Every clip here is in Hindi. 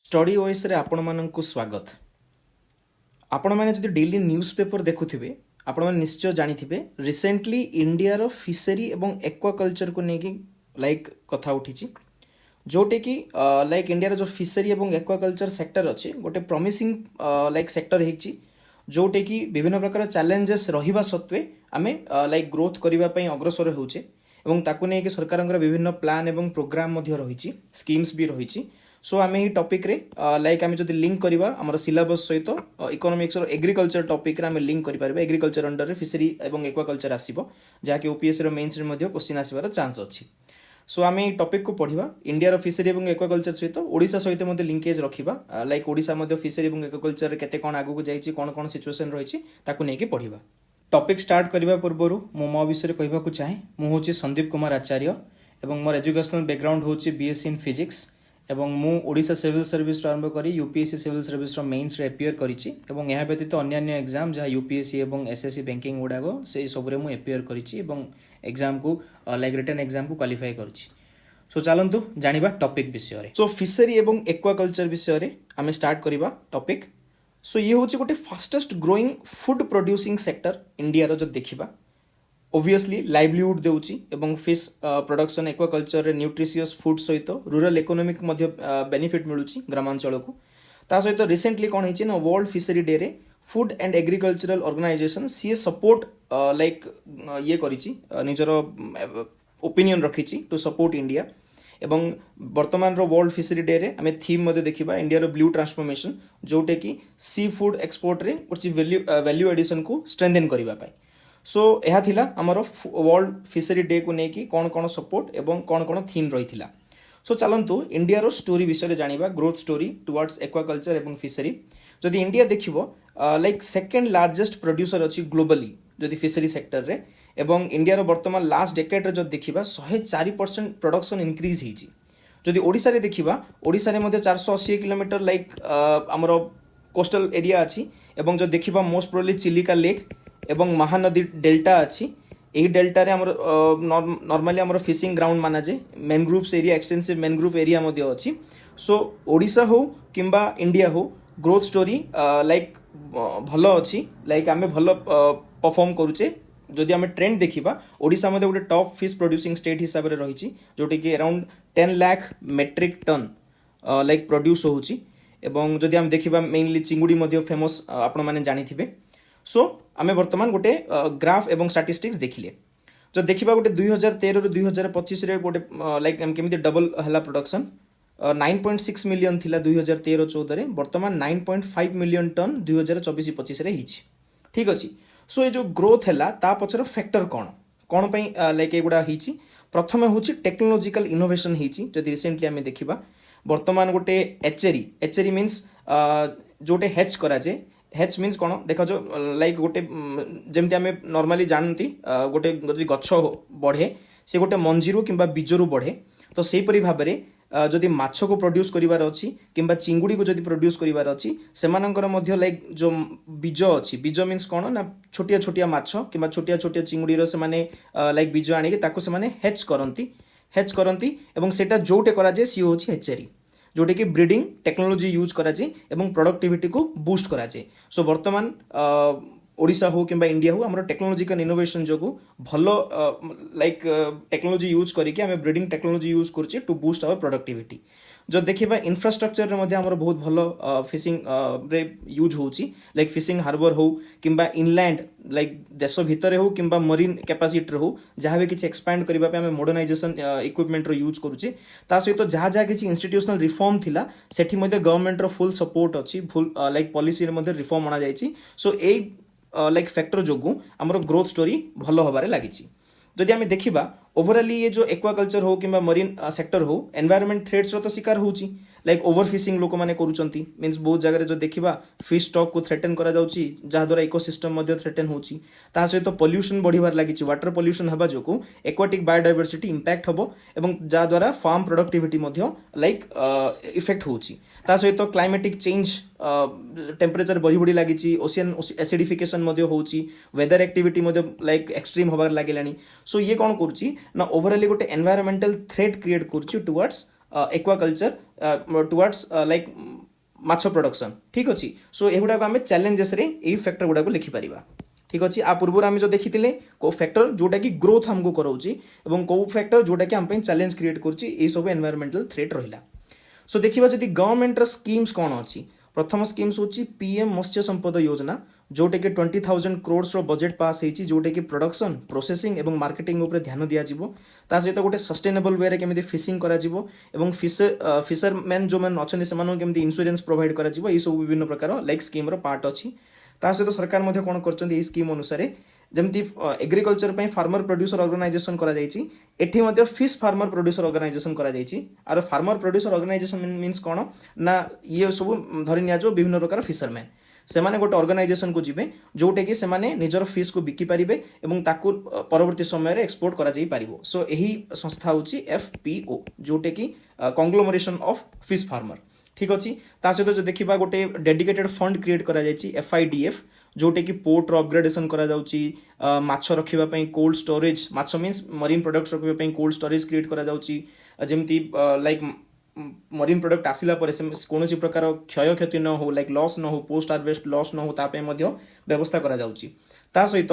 स्टडी ओएस रे आपण मानक स्वागत। आपण मैंने जो डेली न्यूज पेपर देखुथिबे आपण मैंने निश्चय जानिथिबे रिसेंटली इंडिया रो फिशरी एवं एक्वाकल्चर को नेकी कथा उठीची जोटे कि इंडिया रो जो फिशरी एवं एक्वाकल्चर सेक्टर अच्छे गोटे प्रॉमिसिंग सेक्टर हेची जोटे कि विभिन्न प्रकार चैलेंजेस रहिबा सत्वे आमे ग्रोथ करिबा पई अग्रसर होउचे एवं ताकू नेकी सरकारंकर विभिन्न प्लान एवं प्रोग्राम मध्ये रहिची स्कीम्स भी रहिची। सो आमे ही टॉपिक रे आमे जदि लिंक करबा हमर सिलेबस सहित इकोनॉमिक्स और एग्रीकल्चर टॉपिक रे आमे लिंक करि परबा। एग्रीकल्चर अंडर रे फिशरी एवं एक्वाकल्चर आसीबो जहा ओपीएससी रो मेंस रे मध्ये क्वेश्चन आसीबार चांस अछि। सो आमे ही टॉपिक को पढ़िबा इंडिया रो फिशरी एवं एक्वाकल्चर सहित ओडिशा सहित मध्ये लिंकेज रखिबा ओडिशा मध्ये फिशरी एवं एक्वाकल्चर रे केते कोन आगु को जाईची कोन सिचुएशन रहिची ताकू नेकी पढ़िबा। टॉपिक स्टार्ट करबा पूर्वरु मो विषय कहबा को चाहे मु होची संदीप कुमार आचार्य एवं मोर एजुकेशनल बैकग्राउंड होची बीएससी इन फिजिक्स एवं मु ओडिशा सिविल सर्विस आरंभ करी यूपीएससी सिविल सर्विस रो मेंस रे अपियर करिछि एवं यहा व्यतीत अन्य एग्जाम जहा यूपीएससी एवं एसएससी बैंकिंग गुडागो से सब रे मु अपियर करिछि एवं एग्जाम को रिटन एग्जाम को क्वालिफाई करिछि। सो चलंतु जानिबा टॉपिक विषय रे। सो फिशरी एवं एक्वाकल्चर विषय रे आमे स्टार्ट करिबा टॉपिक। सो ये होची गोटे fastest growing food producing sector India रो जो देखिबा ओब्वियसली लाइवलीहुड देउची एवं फिश प्रोडक्शन एक्वाकल्चर रे न्यूट्रिशियस फूड सहित रूरल इकोनॉमिक मध्ये बेनिफिट मिलुची ग्रामांचल को। ता सहित रिसेंटली कोन हेची ना वर्ल्ड फिशरी डे रे फूड एंड एग्रीकल्चरल ऑर्गेनाइजेशन सी सपोर्ट ये करिची निजर ओपिनियन रखिची टू सपोर्ट इंडिया एवं वर्तमान रो वर्ल्ड फिशरी डे रे आमे थीम मध्ये देखिबा इंडिया रो ब्लू ट्रांसफॉर्मेशन जोटे कि सी फूड एक्सपोर्ट रे कुछ वैल्यू एडिशन को स्ट्रेंथन करबा पाई। सो यह थिला हमर वर्ल्ड फिशरी डे को नेकी कोन कोन सपोर्ट एवं कोन कोन थीम रहिथिला। सो चलंतु इंडिया रो स्टोरी विषय जानिबा ग्रोथ स्टोरी टुवर्ड्स एक्वाकल्चर एवं फिशरी। जदि इंडिया देखिबो सेकंड लार्जेस्ट प्रोड्यूसर अछि ग्लोबली जदि फिशरी सेक्टर रे एवं इंडिया रो वर्तमान लास्ट डेकेड रे जो देखिबा 104% प्रोडक्शन इंक्रीज हिची। जदि ओडिसा रे देखिबा ओडिसा रे मध्ये 480 किलोमीटर हमर कोस्टल एरिया अछि एवं जो देखिबा मोस्ट प्रोबेबली चिलिका लेक एवं महानदी डेल्टा अच्छी यही डेल्टा रे हमर नॉर्मली हमर फिशिंग ग्राउंड माना जे mangroves area extensive mangrove area मध्ये अच्छी। सो ओडिशा हो किंबा इंडिया हो ग्रोथ स्टोरी भलो अच्छी आमे भलो परफॉर्म करूचे। जदि आमे ट्रेंड देखिबा ओडिशा मध्ये गोटे टॉप फिश प्रोड्यूसिंग स्टेट हिसाब रे रहिची जोटे कि around 10 lakh metric ton produce होउची एवं जदि हम देखिबा मेनली चिंगुडी मध्ये फेमस आपण माने जानिथिबे। सो आमे वर्तमान गोटे ग्राफ एवं स्टैटिस्टिक्स देखिले जो देखिबा गोटे 2013 रो 2025 रे गोटे केमिति डबल हला प्रोडक्शन 9.6 मिलियन थिला 2013-14 रे वर्तमान 9.5 मिलियन टन 2024-25 रे हिची। ठीक अछि। सो ये जो ग्रोथ हला ता पछर फैक्टर कोन पई एगुडा हिची प्रथमे होची टेक्नोलॉजिकल इनोवेशन हिची। जदि रिसेंटली आमे देखिबा वर्तमान गोटे एचेरी मींस जोटे हैच करा जे हैच मीन्स कौन देख जो गोटे जमती आम नॉर्मली जानती गोटे गछ बढ़े से गोटे मंजीरू किंबा बीजरू बढ़े तो सेपरी भाव में जदि माछ को प्रोड्यूस करिवार अछि किंबा चिंगुड़ी को जदि प्रोड्यूस करिवार अछि सेमानंकर मध्य जो बीज अछि बीज मीन्स कौन ना छोटिया छोटिया माछ किंबा छोटिया छोटिया चिंगुड़ी रो से माने बीज आनिके ताको से माने हैच करंती एवं सेटा जोटे करा जे सी होछि हैचरी जोटे कि ब्रीडिंग टेक्नोलॉजी यूज करा जे एवं प्रोडक्टिविटी को बूस्ट करा जे। सो वर्तमान ओडिशा हो किंबा इंडिया हो हमर टेक्नोलॉजिकल इनोवेशन जोगु भलो टेक्नोलॉजी यूज करिके हमें ब्रीडिंग टेक्नोलॉजी यूज करछि टू बूस्ट आवर प्रोडक्टिविटी। जो देखिबा इंफ्रास्ट्रक्चर रे मध्ये हमर बहुत भलो फिशिंग रे यूज होछि फिशिंग हार्बर हो किंबा इनलैंड देश भितर हो किंबा मरीन कैपेसिटी हो जहाँ भी किसी एक्सपैंड करबा पे हमें मॉडर्नाइजेशन इक्विपमेंट रो यूज करूचे। ता सहित जहाँ जहाँ किसी इंस्टीट्यूशनल रिफॉर्म थिला सेठी मध्ये गवर्नमेंट रो फुल सपोर्ट अछि फुल पॉलिसी रे मध्ये रिफॉर्म आना जायछि। सो ए फैक्टर जोगु हमर ग्रोथ स्टोरी भलो होबारे लागिछि। जदि आमे देखिबा ओवरऑली ये जो एक्वाकल्चर हो किंबा मरीन सेक्टर हो एनवायरमेंट थ्रेट्स रो तो शिकार होउची ओवर फिशिंग लोक माने करूचंती मींस बहुत जगह जो देखिबा फिश स्टॉक को थ्रेटन करा जाउची जहा द्वारा इकोसिस्टम मध्ये थ्रेटन होउची। ता सहित पॉल्यूशन बढ़िबार लागिची वाटर पॉल्यूशन हबा जोकु एक्वाटिक बायोडायवर्सिटी इंपैक्ट हबो एवं जहा द्वारा फार्म प्रोडक्टिविटी मध्ये इफेक्ट होउची। ता सहित क्लाइमेटिक चेंज टेम्परेचर बढ़ी बढ़ी लागिची ओशियन एसिडिफिकेशन मध्ये होउची वेदर एक्टिविटी मध्ये एक्सट्रीम हबार लागिलानी। सो ये कोन करूची ना ओवरऑली गोटे एनवायरमेंटल थ्रेट क्रिएट करूची टुवर्ड्स एक्वाकल्चर टुवर्ड्स माछ प्रोडक्शन ठीक अच्छे सो एगुड़ा आम चैलेंजेस यही फैक्टर गुड़ा लिखि पारिबा ठीक अच्छे आ पूर्व आम जो देखी को फैक्टर जोटा कि ग्रोथ हमको कराऊँगी और कौ फैक्टर जोटा कि आम चैलेंज क्रिएट करुँची सब एनवायरमेंटल थ्रेट रहा सो देखा जदि गवर्नमेंट स्कीम्स कौन अच्छी प्रथम स्कीम्स होची पीएम मत्स्य संपद योजना जोटे कि 20,000 करोड़ बजेट पास होती जोटे कि प्रोडक्शन प्रोसेसिंग एवं मार्केटिंग उपर ध्यान दिया ता सहित गोटे सस्टेनेबल वे रे केमिति फिशिंग करा जिवो एवं फिशरमैन जो मैंने अच्छा से केमिति इंश्योरेंस प्रोवाइड करा जिवो ये सब विभिन्न प्रकार लाइक स्कीम रो पार्ट अच्छी ता सहित सरकार मध्य कौन कर स्कीम अनुसार जमती एग्रीकल्चर पे फार्मर प्रोड्यूसर ऑर्गेनाइजेशन करा जायछि एठी मध्य फिश फार्मर प्रोड्यूसर ऑर्गेनाइजेशन करा जायछि आर फार्मर प्रोड्यूसर ऑर्गेनाइजेशन मीन्स कौन ना ये सब धरि निया जो विभिन्न प्रकार फिशरमैन सेमाने गोटे ऑर्गेनाइजेशन को जिबे जोटे कि सेमाने निजर फिश को बिकी पारिबे एवं ताकू परवर्ती समय रे एक्सपोर्ट करा जाई पारिबो सो एही संस्था होची एफपीओ जोटे कि कंग्लोमरेशन ऑफ फिश फार्मर ठीक अच्छी ता सहित जो देखा गोटे डेडिकेटेड फंड क्रिएट करा जायछि एफआईडीएफ जोटे कि पोर्ट अपग्रेडेशन करा जाउची माछ रखिबा पई कोल्ड स्टोरेज माछ मीन्स मरीन प्रोडक्ट्स रखिबा पई कोल्ड स्टोरेज क्रिएट करा जाउची जेमती लाइक मरीन प्रोडक्ट आसिला पर कौन प्रकार क्षय क्षति न हो लाइक लॉस न हो पोस्ट हार्वेस्ट लॉस न हो तापे मध्य व्यवस्था करा जाउची ता सहित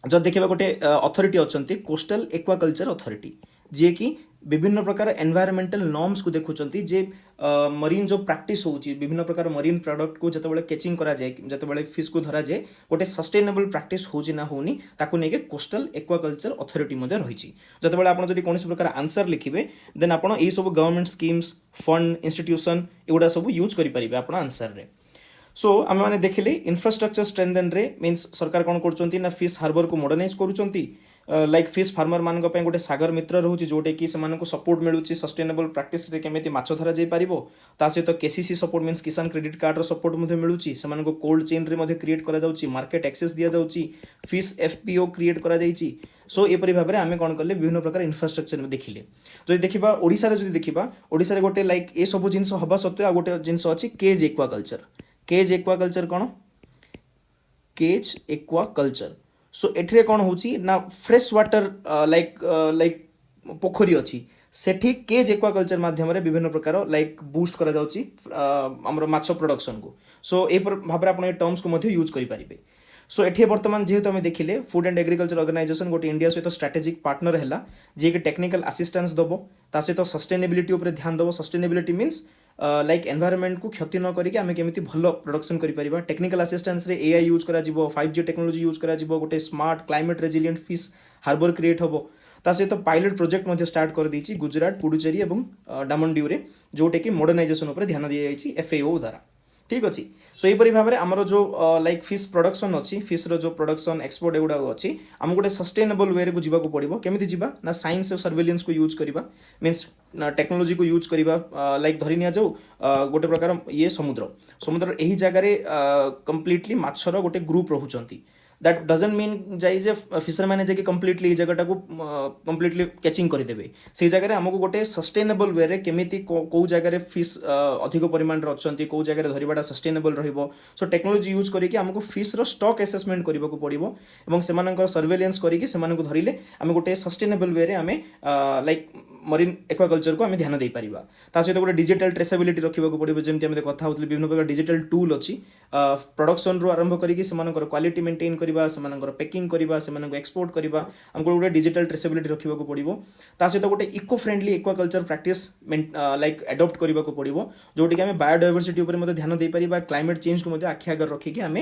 जब देखा गोटे अथॉरिटी अच्छी कोस्टल एक्वाकल्चर अथॉरिटी जी कि विभिन्न प्रकार एनवायरमेंटल नॉर्म्स को देखुचंती जे मरीन जो प्रैक्टिस होची विभिन्न प्रकार मरीन प्रोडक्ट को जतबेले कैचिंग करा जाए जतबेले फिश को धरा जाए गोटे सस्टेनेबल प्रैक्टिस होची ना होनी ताको नेके कोस्टल एक्वाकल्चर अथॉरिटी मध्ये रहिची जतबेले आपण जदि कोनोसी प्रकार आंसर लिखिबे देन आपण ए सब गवर्नमेंट स्कीम्स फंड इंस्टीट्यूशन एगुडा सब यूज करि परिबे आपण आंसर रे सो आम मैंने देखिले इन्फ्रास्ट्रक्चर स्ट्रेंथन रे मीन्स सरकार कौन कर ना फिश हार्बर को मॉडर्नाइज करुँच लाइक फिश फार्मर मान गोटे सागर मित्र रोचे जोटे कि सपोर्ट मिलूँ सस्टेनेबल प्रैक्टिस रे केमिति माछ धरा जाई पारिबो ता सहित केसीसी सपोर्ट मीन्स किसान क्रेडिट कार्ड रो सपोर्ट मिलूँ से कोल्ड चेन रे क्रिएट करा जाउची मार्केट एक्सेस दिया जाउची फिश एफपीओ क्रिएट करा जाइची सो एपरी भाव में आम कौन कले विभिन्न प्रकार इन्फ्रास्ट्रक्चर में देखिले जो देखा ओडिशा रे जो देखा ओडिशा रे गोटे लाइक ए सब जिनस हवा सत्वे आ गोटे जिनस अछि केज एक्वाकल्चर कौन केज एक्वाकल्चर सो एठरे कौन होची ना फ्रेश वाटर लाइक पोखरी अच्छी सेठी केज एक्वाकल्चर माध्यम रे विभिन्न प्रकार लाइक बूस्ट करा जाउची हमरो माछ प्रोडक्शन को सो ए भाव में आपण टर्म्स को मध्य यूज करि पारिबे सो एठी वर्तमान जेहेतु आम देखिले फूड एंड एग्रीकल्चर ऑर्गेनाइजेशन गोटे इंडिया सहित स्ट्रेटेजिक पार्टनर है जी कि टेक्निकल असिस्टेंस दबो ता सहित सस्टेनेबिलिटी उपर ध्यान दबो सस्टेनेबिलिटी मीन्स लाइक एनवायरमेंट को क्षति न करिके आमे केमिति भलो प्रोडक्शन करि परिबा टेक्निकल असिस्टेंस रे एआई यूज करा जिवो 5G टेक्नोलॉजी यूज करा जिवो गोटे smart climate resilient fish harbour create होबो ता सहित पायलट प्रोजेक्ट मध्ये स्टार्ट कर देछि गुजरात पुडुचेरी एवं डामनडिउ रे जोटे कि मॉडर्नाइजेशन उपर ध्यान दिया जाइछि एफएओ द्वारा ठीक अच्छी सो यहीपरी भाव में आमर जो लाइक फिश प्रोडक्शन अच्छी फिश रो जो प्रोडक्शन एक्सपोर्ट एगुड़ा अच्छी आम गोटे सस्टेनेबल वे को जीवा पड़ो केमी जीवा ना साइंस और सर्वेलेंस को यूज करवा मीन्स टेक्नोलोजी को यूज करवा लाइक धरी नि जाऊ गोटे प्रकार ये समुद्र यही जगार कंप्लीटली माछर गोटे ग्रुप रोचंती दैट डजंट मीन जाए फिशर मैंने जाकि कंप्लीटली जगटा को कंप्लीटली कैचिंग करदेवे से जगह आमको गोटे सस्टेनेबल वे केमिति कौ जगह फिश अधिक परिमाण अच्छी कौ जगह धरवाटा सस्टेनेबल रहिबो सो टेक्नोलोजी यूज करके आमको फिश रो स्टॉक असेसमेंट करने को पड़ो और से सर्वेलेंस करके धरिले आम गोटे सस्टेनेबल वे आम लाइक मरीन एक्वाकल्चर को आम ध्यान दे पारिबा ता सहित गोटे डिजिटल ट्रेसेबिलिटी रखा पड़ो जमी आम कथा होतले विभिन्न प्रकार डिजिटल टूल अच्छी प्रोडक्शन रू आरंभ करके क्वालिटी मेंटेन करबा सेमानकर पैकिंग करबा सेमानकर एक्सपोर्ट करबा हमको गोटे डिजिटल ट्रेसेबिलिटी रखा पड़ो ता सहित गोटे eco friendly aquaculture practice like adopt करबा को पड़ो जोटी कि आम बायोडायवर्सिटी उपर ध्यान दे पारिबा क्लाइमेट चेंज को आखि आगे रखिकी आम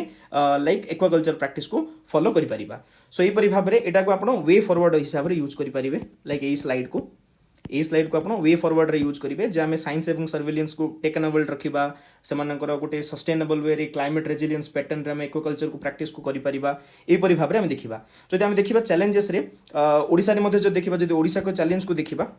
लाइक एक्वाकल्चर प्रैक्टिस को फॉलो करि परिबा सो यहीपरी भाव में एटा को आपण वे फॉरवर्ड हिसाब से यूज करि परिबे लाइक ए स्लाइड को ये स्लाइड को आप वे फॉरवर्ड रे यूज करेंगे जहाँ साइंस एवं सर्वेलेंस को टेक्नोबल रखा से गोटे सस्टेनेबल वे क्लाइमेट रेजिलिएंस पैटर्न रे एक्वाकल्चर को प्रैक्टिस को करि परिबा एपरी भाव में देखा जदि आम देखा चैलेंजेस रे ओडिशा रे मध्य जो देखा जदि ओडिशा को चैलेंज को देखा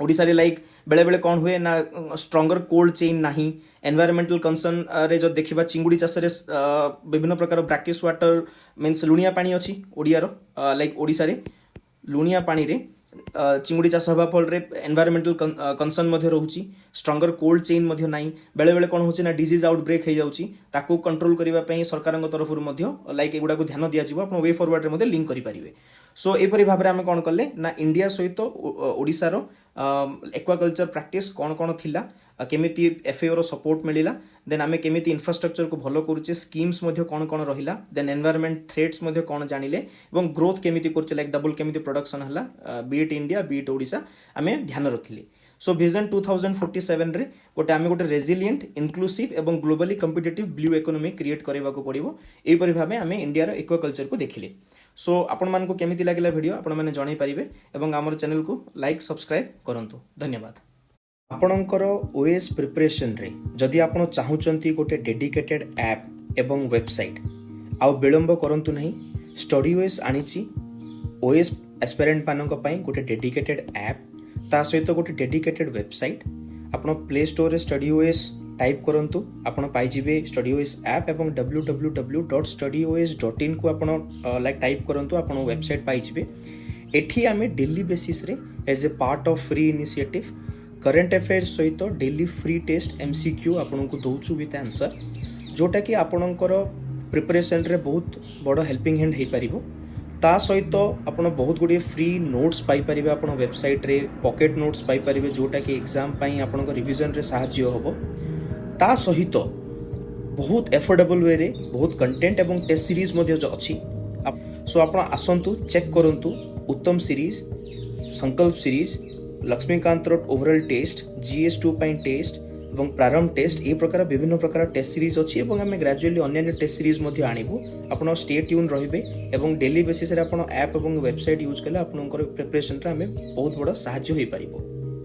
ओडिशा रे लाइक बेले बेले कौन हुए ना स्ट्रंगर कोल्ड चेन नहीं एनवायरमेंटल कंसर्न रे जो देखा चिंगुड़ी चाष विभिन्न प्रकार ब्रैकिश वाटर मीन्स लुणिया पानी अच्छी ओडियार लाइक ओडिशा रे लुणिया पानी रे चिंगुड़ी चाष हवा फल एनवायरमेंटल कंसर्न रोचे स्ट्रंगर कोल्ड चेन नाई बेले बेले कौन होची ना डिजीज आउटब्रेक हो जाउची ताकू कंट्रोल करने सरकार तरफ लाइक एगुड़ा ध्यान दिया वे फॉरवर्ड रे लिंक करें सो एपरी भाव में आम कौन कले ना इंडिया सहित ओडिशार एक्वाकल्चर प्रैक्टिस कौन कौन थिला केमिति एफएओ रो सपोर्ट मिलिला देन आमे केमिति इंफ्रास्ट्रक्चर को भलो करूचे स्कीम्स मध्ये कौन कौन रहिला देन एनवायरनमेंट थ्रेट्स मध्ये कौन जानिले एवं ग्रोथ केमिति करचे लाइक डबल केमिति प्रोडक्शन हला बीट इंडिया बीट ओडिशा आमे ध्यान रखिले सो विजन 2047 रे गोटे आमे गोटे रेजिलिएंट इनक्लूसिव एवं globally competitive blue economy create करबा को पड़िबो एई परि भाबे आमे इंडिया रो एक्वाकल्चर को देखिले सो आपण मान को केमिति लागिला वीडियो आपण माने जणाई परिबे एवं हमर चैनल को लाइक सब्सक्राइब करंतु धन्यवाद आपणकर ओएस प्रिपरेशन रे जदि आपण चाहुचंती गोटे डेडिकेटेड ऐप एवं वेबसाइट आउ विलंब करंतु नहीं स्टडी ओएस आनिची ओएस एस्पिरेंट मानक पई गोटे डेडिकेटेड ऐप ता सहित गोटे डेडिकेटेड वेबसाइट आपण प्ले स्टोर रे स्टडी ओएस टाइप करंतु आपण पाई जिवे स्टडी ओएस ऐप एवं www.studyoas.in को आपण लाइक टाइप करंतु आपण वेबसाइट पाई जिवे एठी आमे डेली बेसिस रे as a part of free initiative current affairs सहित डेली फ्री टेस्ट एमसीक्यू आपण को दोछु विथ आंसर जोटा कि आपणकर प्रिपरेशन रे बहुत बड़ हेल्पिंग हैंड हे परिबो ता सहित आपण बहुत गुडी फ्री नोट्स पाई परिबे आपण वेबसाइट रे पॉकेट नोट्स पाई परिबे जोटा कि एग्जाम पई आपण रिवीजन रे सहाय्य होबो ता सहित बहुत एफोर्डेबल वे रे बहुत कंटेंट एवं टेस्ट सीरीज मध्ये जो अछि सो आपण आसंतु चेक करंतु Uttam series Sankalp series Laxmikant road overall test GS2 पई टेस्ट एवं प्रारंभ टेस्ट ए प्रकार विभिन्न प्रकार टेस्ट सीरीज अछि एवं हमें ग्रेजुअली अन्य टेस्ट सीरीज मध्ये आनिबु आपण स्टे ट्यून रहिबे एवं डेली बेसिस रे आपण ऐप एवं वेबसाइट यूज कले आपनकर प्रिपरेशन रे हमें बहुत बड़ सहाय्य होई परिबो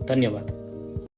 धन्यवाद।